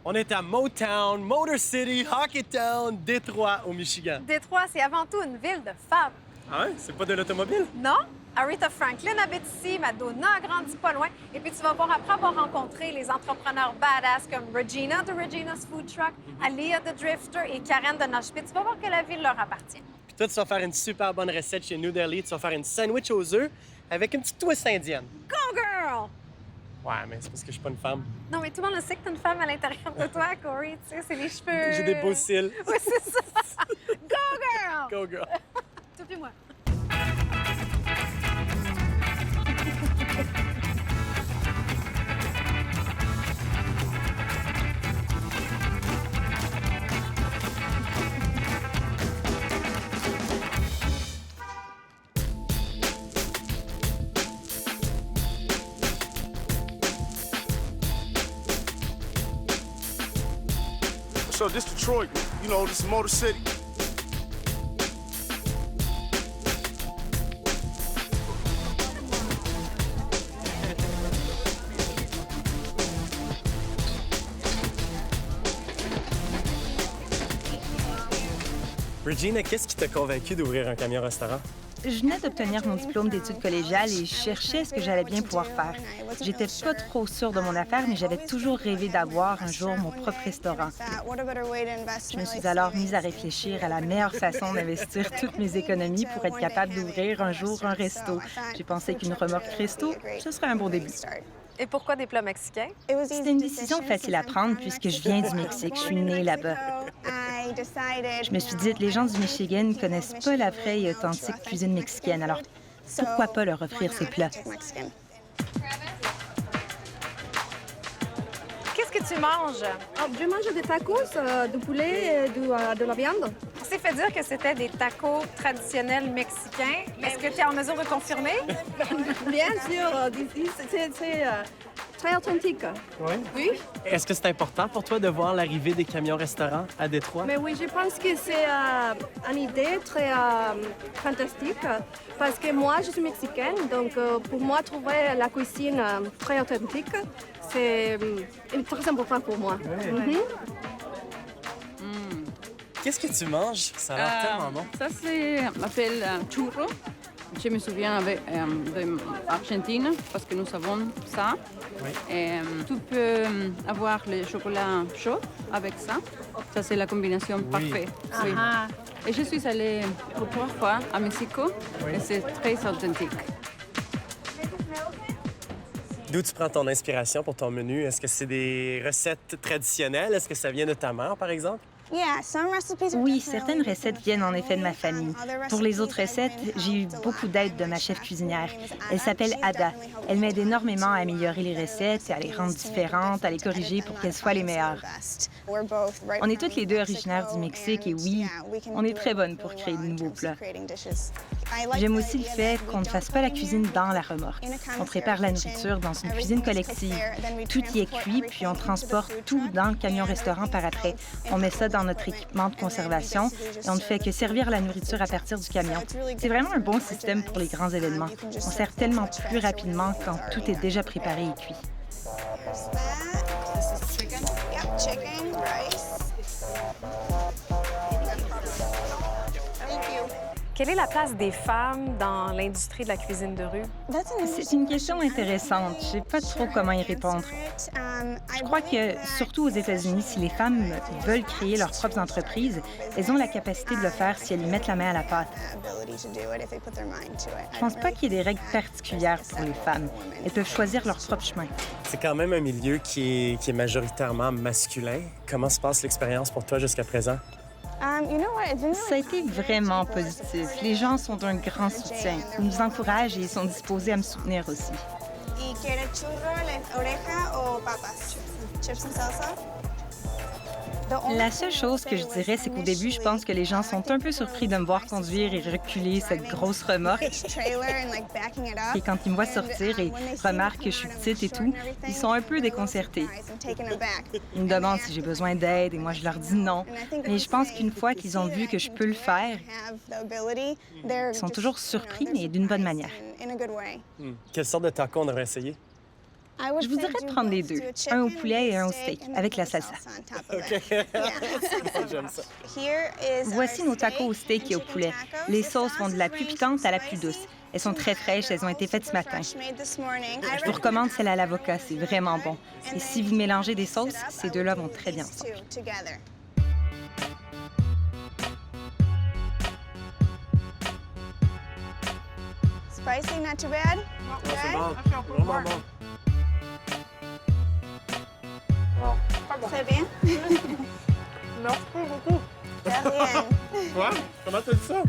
On est à Motown, Motor City, Hockeytown, Détroit, au Michigan. Détroit, c'est avant tout une ville de femmes. Ah ouais? C'est pas de l'automobile? Non? Aretha Franklin habite ici, Madonna a grandi pas loin. Et puis tu vas voir, après avoir rencontré les entrepreneurs badass comme Regina de Regina's Food Truck, Alia de Drifter et Karen de Nashville, tu vas voir que la ville leur appartient. Puis toi, tu vas faire une super bonne recette chez New Delhi. Tu vas faire une sandwich aux œufs avec une petite twist indienne. Go, girl! Ouais, mais c'est parce que je suis pas une femme. Non, mais tout le monde le sait que t'es une femme à l'intérieur de toi, Corey. Tu sais, c'est les cheveux. J'ai des beaux cils. Oui, c'est ça. Go, girl! Go, girl! Tout puis moi. So this Detroit, you know, this is Motor City. Regina, qu'est-ce qui t'a convaincu d'ouvrir un camion-restaurant? Je venais d'obtenir mon diplôme d'études collégiales et je cherchais ce que j'allais bien pouvoir faire. J'étais pas trop sûre de mon affaire, mais j'avais toujours rêvé d'avoir un jour mon propre restaurant. Je me suis alors mise à réfléchir à la meilleure façon d'investir toutes mes économies pour être capable d'ouvrir un jour un resto. J'ai pensé qu'une remorque resto, ce serait un bon début. Et pourquoi des plats mexicains? C'était une décision facile à prendre puisque je viens du Mexique, je suis née là-bas. Je me suis dit, les gens du Michigan ne connaissent pas la vraie et authentique cuisine mexicaine, alors pourquoi pas leur offrir ces plats? Qu'est-ce que tu manges? Je mange des tacos de poulet et de la viande. On s'est fait dire que c'était des tacos traditionnels mexicains. Est-ce que tu es en mesure de confirmer? Bien sûr, c'est très authentique. Oui. Oui, Est-ce que c'est important pour toi de voir l'arrivée des camions-restaurants à Détroit? mais oui, je pense que c'est une idée très fantastique parce que moi, je suis mexicaine, donc pour moi, trouver la cuisine très authentique, c'est très important pour moi. Mhm. Qu'est-ce que tu manges? Ça a l'air tellement bon. Ça s'appelle churro. Je me souviens avec d'Argentine parce que nous avons ça. Oui. Et, tu peux avoir le chocolat chaud avec ça. Ça, c'est la combinaison parfaite. Oui. Ah. Et je suis allée pour 3 fois à Mexico et c'est très authentique. D'où tu prends ton inspiration pour ton menu? Est-ce que c'est des recettes traditionnelles? Est-ce que ça vient de ta mère, par exemple? Oui, certaines recettes viennent en effet de ma famille. Pour les autres recettes, j'ai eu beaucoup d'aide de ma chef cuisinière. Elle s'appelle Ada. Elle m'aide énormément à améliorer les recettes, à les rendre différentes, à les corriger pour qu'elles soient les meilleures. On est toutes les deux originaires du Mexique et oui, on est très bonnes pour créer de nouveaux plats. J'aime aussi le fait qu'on ne fasse pas la cuisine dans la remorque. On prépare la nourriture dans une cuisine collective. Tout y est cuit, puis on transporte tout dans le camion-restaurant par après. On met ça dans notre équipement de conservation et on ne fait que servir la nourriture à partir du camion. C'est vraiment un bon système pour les grands événements. On sert tellement plus rapidement quand tout est déjà préparé et cuit. Quelle est la place des femmes dans l'industrie de la cuisine de rue? C'est une question intéressante. Je ne sais pas trop comment y répondre. Je crois que, surtout aux États-Unis, si les femmes veulent créer leurs propres entreprises, elles ont la capacité de le faire si elles y mettent la main à la pâte. Je pense pas qu'il y ait des règles particulières pour les femmes. Elles peuvent choisir leur propre chemin. C'est quand même un milieu qui est majoritairement masculin. Comment se passe l'expérience pour toi jusqu'à présent? Ça a été vraiment positif. Les gens sont d'un grand soutien. Ils nous encouragent et ils sont disposés à me soutenir aussi. La seule chose que je dirais, c'est qu'au début, je pense que les gens sont un peu surpris de me voir conduire et reculer cette grosse remorque. Et quand ils me voient sortir et remarquent que je suis petite et tout, ils sont un peu déconcertés. Ils me demandent si j'ai besoin d'aide et moi, je leur dis non. Mais je pense qu'une fois qu'ils ont vu que je peux le faire, ils sont toujours surpris, mais d'une bonne manière. Quelle sorte de taco on devrait essayer? Je voudrais prendre les deux, un au poulet et un au steak, avec la salsa. J'aime ça. Voici nos tacos au steak et au poulet. Les sauces vont de la plus piquante à la plus douce. Elles sont très fraîches, elles ont été faites ce matin. Je vous recommande celle à l'avocat, c'est vraiment bon. Et si vous mélangez des sauces, ces deux-là vont très bien ensemble. Spicy, not too bad. C'est bon. Vraiment bon. Très bien. Merci beaucoup. De rien. Quoi? Comment t'as dit ça?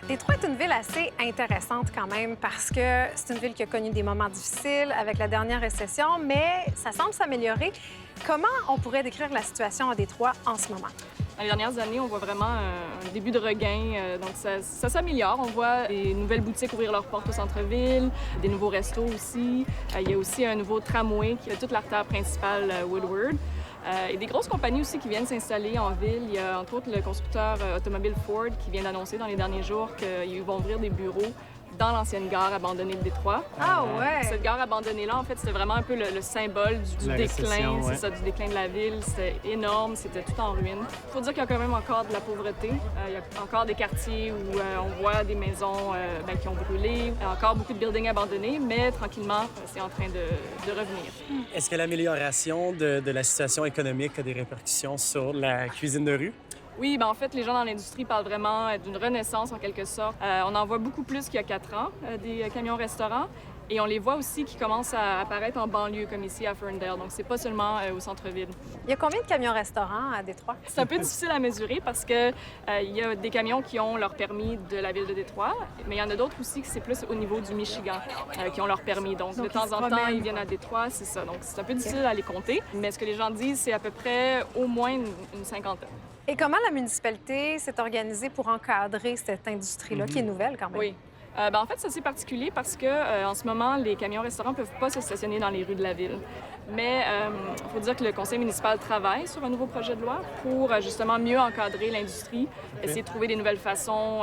Détroit est une ville assez intéressante quand même parce que c'est une ville qui a connu des moments difficiles avec la dernière récession, mais ça semble s'améliorer. Comment on pourrait décrire la situation à Détroit en ce moment? Dans les dernières années, on voit vraiment un début de regain. Donc, ça s'améliore. On voit des nouvelles boutiques ouvrir leurs portes au centre-ville, des nouveaux restos aussi. Il y a aussi un nouveau tramway qui a toute l'artère principale Woodward. Et des grosses compagnies aussi qui viennent s'installer en ville. Il y a entre autres le constructeur automobile Ford qui vient d'annoncer dans les derniers jours qu'ils vont ouvrir des bureaux dans l'ancienne gare abandonnée de Détroit. Ah ouais! Cette gare abandonnée-là, en fait, c'était vraiment un peu le symbole du déclin, c'est ça, du déclin de la ville. C'était énorme, c'était tout en ruine. Il faut dire qu'il y a quand même encore de la pauvreté. Il y a encore des quartiers où on voit des maisons qui ont brûlé, encore beaucoup de buildings abandonnés, mais tranquillement, c'est en train de revenir. Est-ce que l'amélioration de la situation économique a des répercussions sur la cuisine de rue? Oui, en fait, les gens dans l'industrie parlent vraiment d'une renaissance en quelque sorte. On en voit beaucoup plus qu'il y a 4 ans, des camions-restaurants. Et on les voit aussi qui commencent à apparaître en banlieue, comme ici à Ferndale. Donc, c'est pas seulement au centre-ville. Il y a combien de camions-restaurants à Détroit? C'est un peu difficile à mesurer parce que il y a des camions qui ont leur permis de la ville de Détroit, mais il y en a d'autres aussi qui c'est plus au niveau du Michigan qui ont leur permis. Donc de temps en temps, ils viennent à Détroit, c'est ça. Donc, c'est un peu difficile à les compter. Mais ce que les gens disent, c'est à peu près au moins une cinquantaine. Et comment la municipalité s'est organisée pour encadrer cette industrie-là, qui est nouvelle quand même? Oui. En fait, c'est assez particulier parce que en ce moment, les camions-restaurants ne peuvent pas se stationner dans les rues de la ville. Mais il faut dire que le conseil municipal travaille sur un nouveau projet de loi pour justement mieux encadrer l'industrie, essayer de trouver des nouvelles façons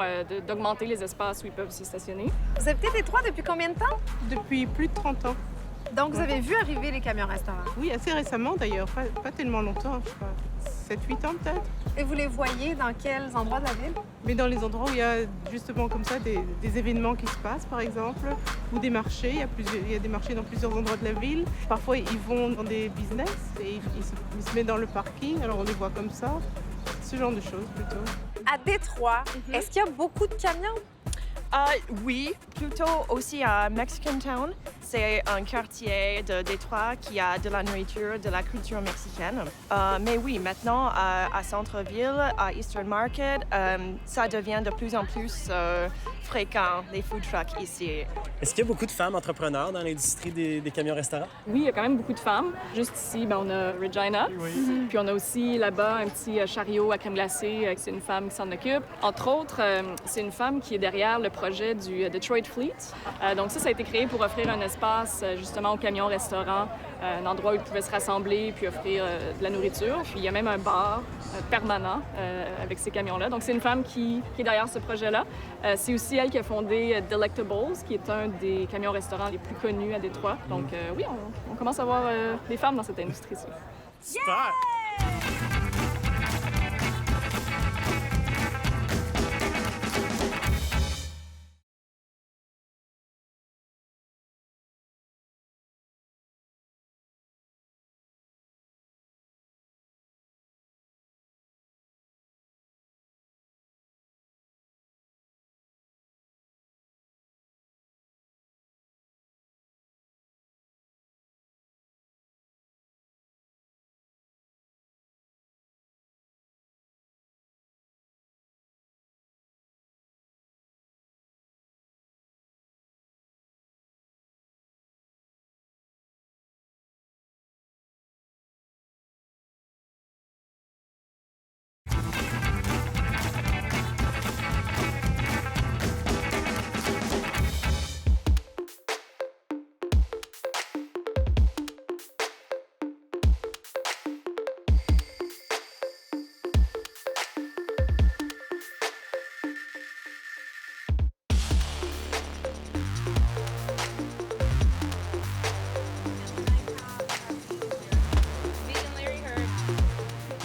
d'augmenter les espaces où ils peuvent se stationner. Vous habitez Détroit depuis combien de temps? Depuis plus de 30 ans. Donc, vous avez vu arriver les camions-restaurants? Oui, assez récemment d'ailleurs, pas tellement longtemps, je crois. 7-8 ans peut-être. Et vous les voyez dans quels endroits de la ville? Mais dans les endroits où il y a justement comme ça des événements qui se passent, par exemple, ou des marchés. Il y a des marchés dans plusieurs endroits de la ville. Parfois, ils vont dans des business et ils se mettent dans le parking, alors on les voit comme ça. Ce genre de choses plutôt. À Détroit, est-ce qu'il y a beaucoup de camions? Oui, plutôt aussi à Mexican Town. C'est un quartier de Détroit qui a de la nourriture, de la culture mexicaine. Mais oui, maintenant, à Centre-Ville, à Eastern Market, ça devient de plus en plus fréquent, les food trucks ici. Est-ce qu'il y a beaucoup de femmes entrepreneurs dans l'industrie des camions-restaurants? Oui, il y a quand même beaucoup de femmes. Juste ici, on a Regina. Puis on a aussi là-bas un petit chariot à crème glacée. C'est une femme qui s'en occupe. Entre autres, c'est une femme qui est derrière le projet du Detroit Fleet. Donc ça a été créé pour offrir un espace justement aux camions-restaurants, un endroit où ils pouvaient se rassembler puis offrir de la nourriture. Puis il y a même un bar permanent avec ces camions-là. Donc c'est une femme qui est derrière ce projet-là. C'est aussi elle qui a fondé Delectables, qui est un des camions-restaurants les plus connus à Détroit. Donc oui, on commence à voir des femmes dans cette industrie-ci. Super!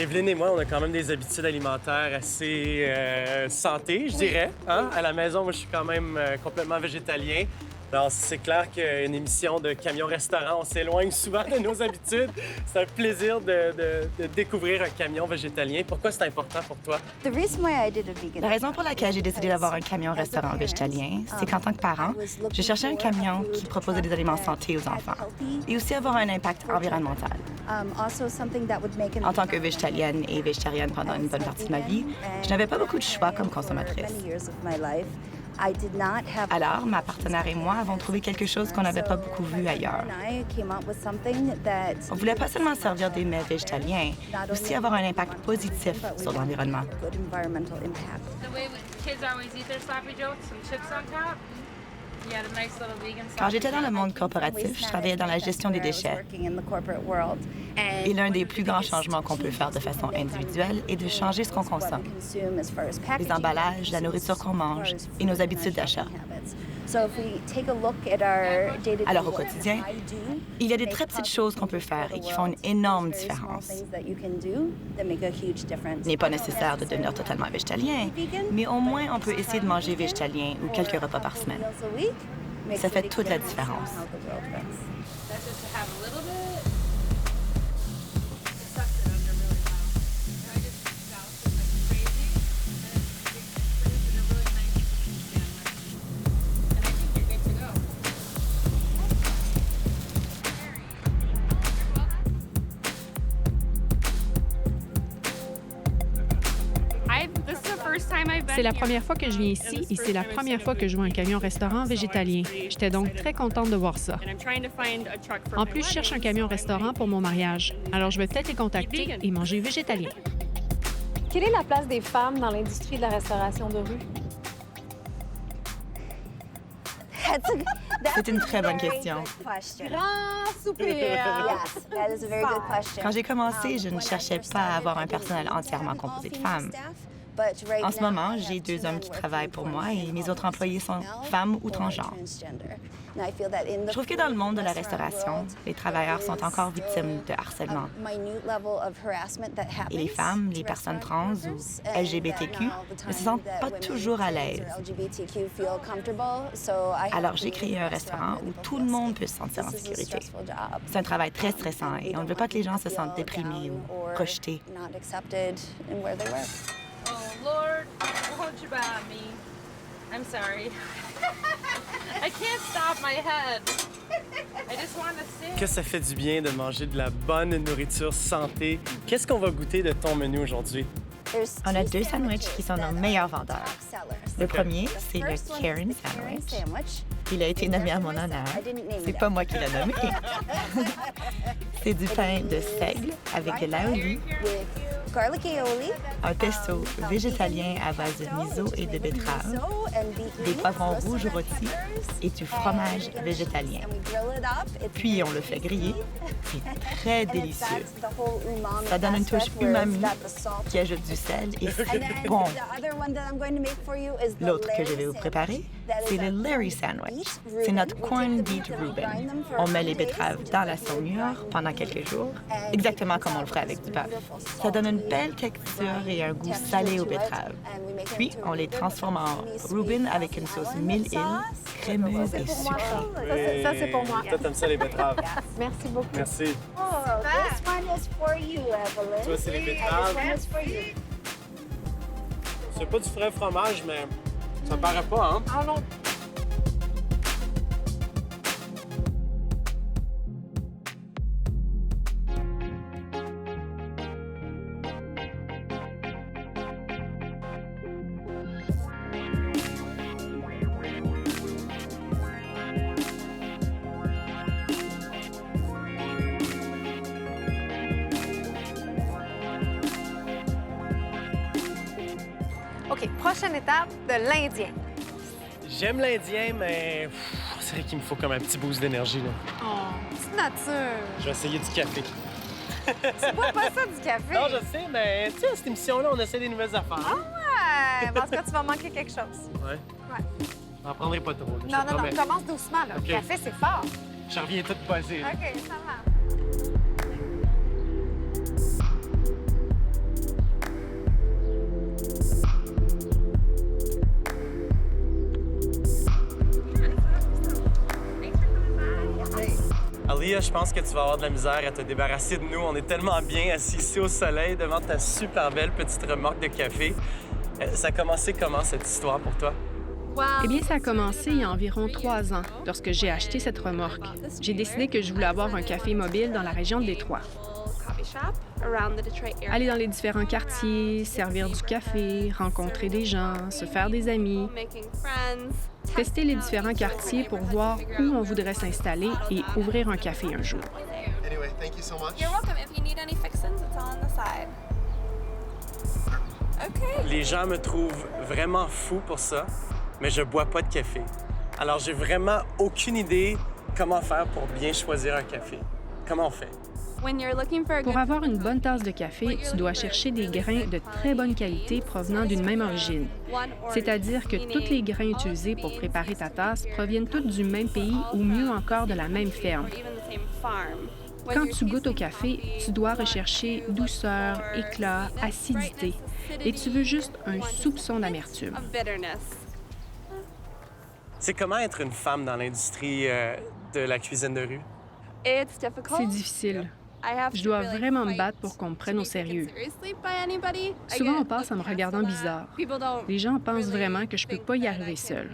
Evelyne et moi, on a quand même des habitudes alimentaires assez santé, je dirais. Hein? À la maison, moi, je suis quand même complètement végétalien. Alors, c'est clair qu'une émission de camion-restaurant, on s'éloigne souvent de nos habitudes. C'est un plaisir de découvrir un camion végétalien. Pourquoi c'est important pour toi? La raison pour laquelle j'ai décidé d'avoir un camion-restaurant végétalien, c'est qu'en tant que parent, je cherchais un camion qui proposait des aliments santé aux enfants et aussi avoir un impact environnemental. En tant que végétalienne et végétarienne pendant une bonne partie de ma vie, je n'avais pas beaucoup de choix comme consommatrice. Alors, ma partenaire et moi avons trouvé quelque chose qu'on n'avait pas beaucoup vu ailleurs. On voulait pas seulement servir des mets végétaliens, mais aussi avoir un impact positif sur l'environnement. Quand j'étais dans le monde corporatif, je travaillais dans la gestion des déchets. Et l'un des plus grands changements qu'on peut faire de façon individuelle est de changer ce qu'on consomme. Les emballages, la nourriture qu'on mange et nos habitudes d'achat. Alors au quotidien, il y a des très petites choses qu'on peut faire et qui font une énorme différence. Il n'est pas nécessaire de devenir totalement végétalien, mais au moins on peut essayer de manger végétalien ou quelques repas par semaine. Ça fait toute la différence. C'est la première fois que je viens ici et c'est la première fois que je vois un camion-restaurant végétalien. J'étais donc très contente de voir ça. En plus, je cherche un camion-restaurant pour mon mariage. Alors, je vais peut-être les contacter et manger végétalien. Quelle est la place des femmes dans l'industrie de la restauration de rue? C'est une très bonne question. Grand soupir! Quand j'ai commencé, je ne cherchais pas à avoir un personnel entièrement composé de femmes. En ce moment, j'ai 2 hommes qui travaillent pour moi et mes autres employés sont femmes ou transgenres. Je trouve que dans le monde de la restauration, les travailleurs sont encore victimes de harcèlement. Et les femmes, les personnes trans ou LGBTQ ne se sentent pas toujours à l'aise. Alors, j'ai créé un restaurant où tout le monde peut se sentir en sécurité. C'est un travail très stressant et on ne veut pas que les gens se sentent déprimés ou rejetés. Oh, Lord, won't you bow me? I'm sorry. I can't stop my head. I just want to sit. Que ça fait du bien de manger de la bonne nourriture santé. Qu'est-ce qu'on va goûter de ton menu aujourd'hui? On a 2 sandwichs qui sont nos meilleurs vendeurs. Le premier, c'est le Karen Sandwich. Il a été nommé à mon honneur. C'est pas moi qui l'ai nommé. C'est du pain de seigle avec de l'aoli, un pesto végétalien à base de miso et de betterave, des poivrons rouges rôtis et du fromage végétalien. Puis on le fait griller. C'est très délicieux. Ça donne une touche umami qui ajoute du sel et c'est bon. L'autre que je vais vous préparer, c'est le Larry Sandwich. C'est notre corned beef Reuben. On met les betteraves dans la saumure pendant quelques jours, exactement comme on le ferait avec du bœuf. Ça donne une belle texture et un goût salé aux betteraves. Puis, on les transforme en Reuben avec une sauce mille-îles, crémeuse et sucrée. Ça, c'est pour moi. Toi, t'aimes ça, les betteraves? Merci beaucoup. Merci. Oh, this one is for you, Evelyn. Toi, c'est les betteraves. This one is for you. C'est pas du frais fromage, mais ça paraît pas, hein? Ah non. OK, prochaine étape, de l'Indien. J'aime l'Indien, mais c'est vrai qu'il me faut comme un petit boost d'énergie, là. Oh, petite nature. Je vais essayer du café. Tu bois pas ça, du café? Non, je sais, mais tu sais, à cette émission-là, on essaie des nouvelles affaires. Ah ouais! Parce que tu vas manquer quelque chose. Ouais. Ouais. J'en prendrai pas trop, là, je te Non, non, promets. non, commence doucement, là. OK. Le café, c'est fort. Je reviens tout buzzé. là. OK, ça va. Lia, je pense que tu vas avoir de la misère à te débarrasser de nous. On est tellement bien assis ici au soleil devant ta super belle petite remorque de café. Ça a commencé comment, cette histoire, pour toi? Eh bien, ça a commencé il y a environ 3 ans, lorsque j'ai acheté cette remorque. J'ai décidé que je voulais avoir un café mobile dans la région de Détroit. Aller dans les différents quartiers, servir du café, rencontrer des gens, se faire des amis, tester les différents quartiers pour voir où on voudrait s'installer et ouvrir un café un jour. Anyway, thank you so much. You're welcome. If you need any fixins, it's all on the side. Okay. Les gens me trouvent vraiment fou pour ça, mais je bois pas de café. Alors, j'ai vraiment aucune idée comment faire pour bien choisir un café. Comment on fait? Pour avoir une bonne tasse de café, tu dois chercher des grains de très bonne qualité provenant d'une même origine. C'est-à-dire que tous les grains utilisés pour préparer ta tasse proviennent tous du même pays ou mieux encore de la même ferme. Quand tu goûtes au café, tu dois rechercher douceur, éclat, acidité, et tu veux juste un soupçon d'amertume. C'est comment être une femme dans l'industrie de la cuisine de rue? C'est difficile. Je dois vraiment me battre pour qu'on me prenne au sérieux. Souvent, on passe en me regardant bizarre. Les gens pensent vraiment que je peux pas y arriver seule.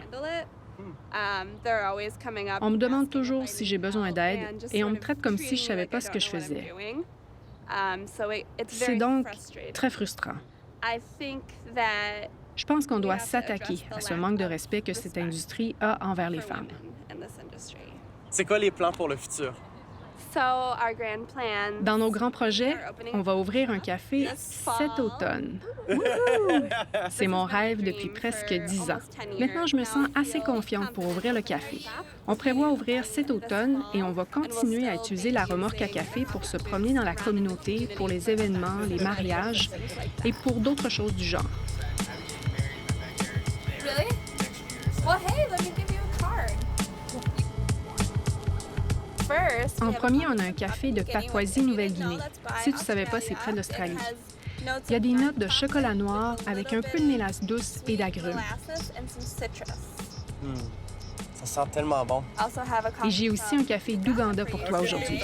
On me demande toujours si j'ai besoin d'aide et on me traite comme si je savais pas ce que je faisais. C'est donc très frustrant. Je pense qu'on doit s'attaquer à ce manque de respect que cette industrie a envers les femmes. C'est quoi les plans pour le futur? Dans nos grands projets, on va ouvrir un café cet automne. C'est mon rêve depuis presque 10 ans. Maintenant, je me sens assez confiante pour ouvrir le café. On prévoit ouvrir cet automne et on va continuer à utiliser la remorque à café pour se promener dans la communauté, pour les événements, les mariages et pour d'autres choses du genre. Really? Well, hey, let me give you a card. En premier, on a un café de Papouasie-Nouvelle-Guinée. Si tu ne savais pas, c'est près de l'Australie. Il y a des notes de chocolat noir avec un peu de mélasse douce et d'agrumes. Ça sent tellement bon. Et j'ai aussi un café d'Ouganda pour toi aujourd'hui.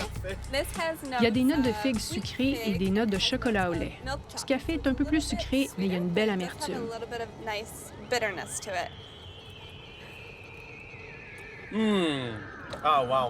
Il y a des notes de figues sucrées et des notes de chocolat au lait. Ce café est un peu plus sucré, mais il y a une belle amertume. Ah, wow!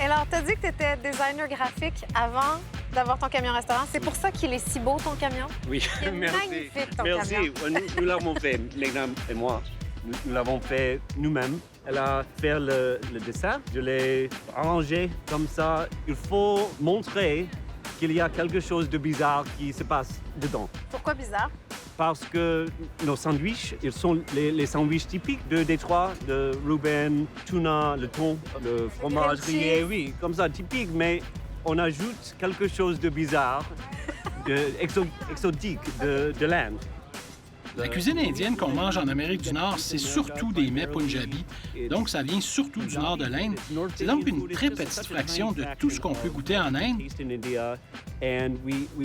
Alors, tu as dit que tu étais designer graphique avant d'avoir ton camion-restaurant. C'est pour ça qu'il est si beau, ton camion? Oui, Il est merci. magnifique, ton Merci. camion. Nous l'avons fait, Lena et moi. Nous l'avons fait nous-mêmes. Elle a fait le dessin. Je l'ai arrangé comme ça. Il faut montrer qu'il y a quelque chose de bizarre qui se passe dedans. Pourquoi bizarre? Parce que nos sandwichs, ils sont les sandwichs typiques de Détroit, de Reuben, tuna, le thon, le fromage grillé, oui, comme ça, typique, mais on ajoute quelque chose de bizarre, exotique de l'Inde. La cuisine indienne qu'on mange en Amérique du Nord, c'est surtout des mets punjabis, donc ça vient surtout du nord de l'Inde. C'est donc une très petite fraction de tout ce qu'on peut goûter en Inde.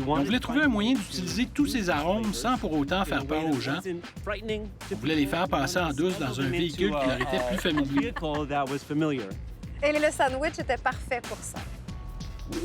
On voulait trouver un moyen d'utiliser tous ces arômes sans pour autant faire peur aux gens. On voulait les faire passer en douce dans un véhicule qui leur était plus familier. Et le sandwich était parfait pour ça.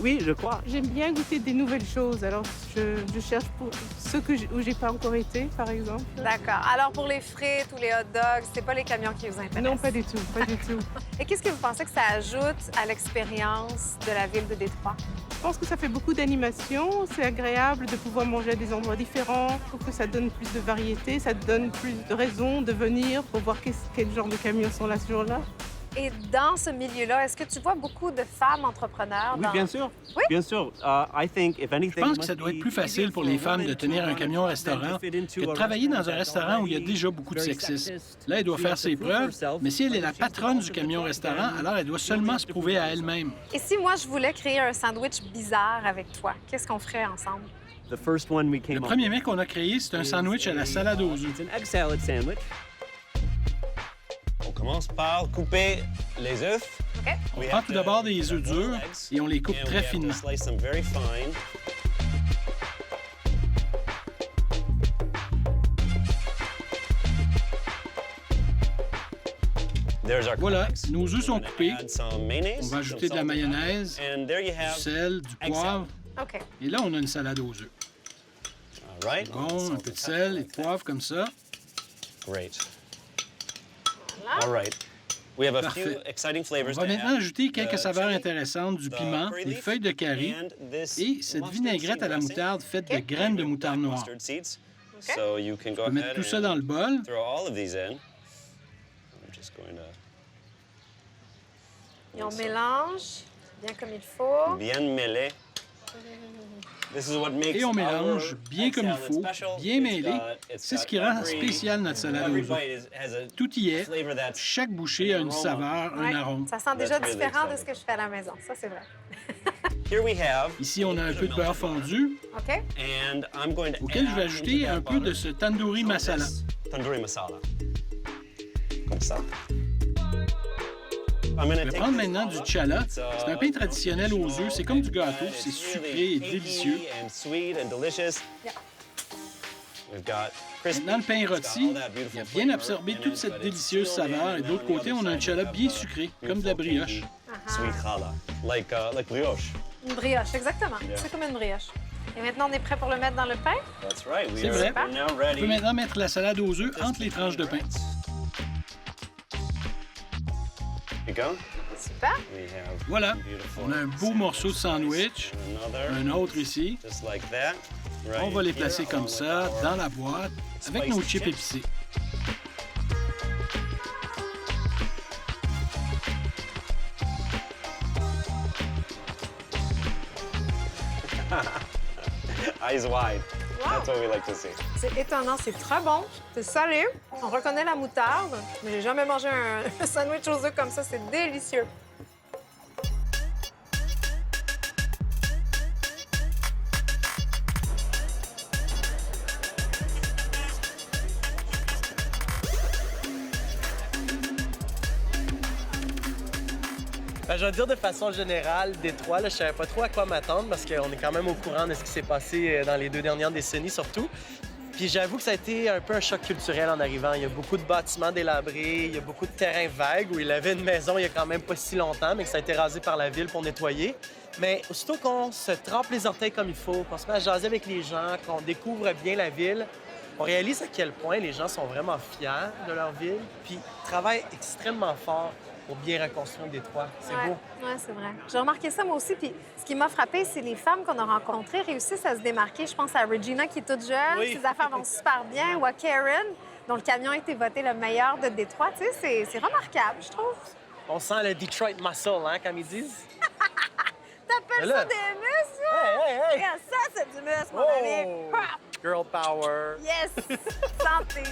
Oui, je crois. J'aime bien goûter des nouvelles choses. Alors, je cherche pour ceux où j'ai pas encore été, par exemple. D'accord. Alors, pour les frites ou les hot dogs, c'est pas les camions qui vous intéressent? Non, pas du tout, pas du tout. Et qu'est-ce que vous pensez que ça ajoute à l'expérience de la ville de Détroit? Je pense que ça fait beaucoup d'animation. C'est agréable de pouvoir manger à des endroits différents. Je trouve que ça donne plus de variété, ça donne plus de raisons de venir pour voir quel genre de camions sont là ce jour-là. Et dans ce milieu-là, est-ce que tu vois beaucoup de femmes entrepreneurs? Oui, bien sûr. Oui? Bien sûr. Je pense que ça doit être plus facile pour les femmes de tenir un camion-restaurant que de travailler dans un restaurant où il y a déjà beaucoup de sexisme. Là, elle doit faire ses preuves, mais si elle est la patronne du camion-restaurant, alors elle doit seulement se prouver à elle-même. Et si moi, je voulais créer un sandwich bizarre avec toi, qu'est-ce qu'on ferait ensemble? Le premier mets qu'on a créé, c'est un sandwich à la salade aux œufs. On commence par couper les œufs. OK. On prend tout d'abord des œufs durs et on les coupe très finement. Voilà, nos œufs sont coupés. On va ajouter de la mayonnaise, du sel, du poivre. OK. Et là, on a une salade aux œufs. Bon, un peu de sel et de poivre comme ça. Great. Parfait. On va maintenant ajouter quelques saveurs intéressantes, du piment, des feuilles de curry et cette vinaigrette à la moutarde faite de graines de moutarde noire. On peut mettre tout ça dans le bol. Et on mélange bien comme il faut. Bien mêlé. Et on mélange bien comme il faut, bien mêlé. C'est ce qui rend spécial notre salade aux œufs. Tout y est. Chaque bouchée a une saveur, un arôme. Ça sent déjà différent de ce que je fais à la maison. Ça, c'est vrai. Ici, on a un peu de beurre fondu, OK. auquel je vais ajouter un peu de ce tandoori masala. Comme ça. Je vais prendre maintenant du chala. C'est un pain traditionnel aux œufs. C'est comme du gâteau. C'est sucré et délicieux. Maintenant, le pain rôti, il a bien absorbé toute cette délicieuse saveur. Et de l'autre côté, on a un chala bien sucré, comme de la brioche. Sweet challah, like brioche. Une brioche, exactement. C'est comme une brioche. Et maintenant, on est prêt pour le mettre dans le pain? C'est vrai. On peut maintenant mettre la salade aux œufs entre les tranches de pain. Super. Voilà, on a un beau morceau de sandwich, un autre ici. On va les placer comme ça, dans la boîte, avec nos chips épicés. Eyes wide. That's what we like to see. C'est étonnant, c'est très bon. C'est salé. On reconnaît la moutarde, mais j'ai jamais mangé un sandwich aux œufs comme ça. C'est délicieux. Je vais dire de façon générale, Détroit, je savais pas trop à quoi m'attendre parce qu'on est quand même au courant de ce qui s'est passé dans les 2 dernières décennies surtout. Puis j'avoue que ça a été un peu un choc culturel en arrivant. Il y a beaucoup de bâtiments délabrés, il y a beaucoup de terrains vagues où il avait une maison il y a quand même pas si longtemps, mais que ça a été rasé par la ville pour nettoyer. Mais aussitôt qu'on se trempe les orteils comme il faut, qu'on se met à jaser avec les gens, qu'on découvre bien la ville, on réalise à quel point les gens sont vraiment fiers de leur ville, puis travaillent extrêmement fort pour bien reconstruire Détroit. C'est beau. Oui, c'est vrai. J'ai remarqué ça moi aussi. Puis ce qui m'a frappé, c'est les femmes qu'on a rencontrées réussissent à se démarquer. Je pense à Regina qui est toute jeune. Oui. Ses affaires vont super bien. Ou à Karen, dont le camion a été voté le meilleur de Détroit. Tu sais, c'est remarquable, je trouve. On sent le Detroit muscle, hein, comme ils disent. T'appelles ça des muscles? Hey! Regarde, ça, c'est du muscle, mon ami. Girl power. Yes! Santé!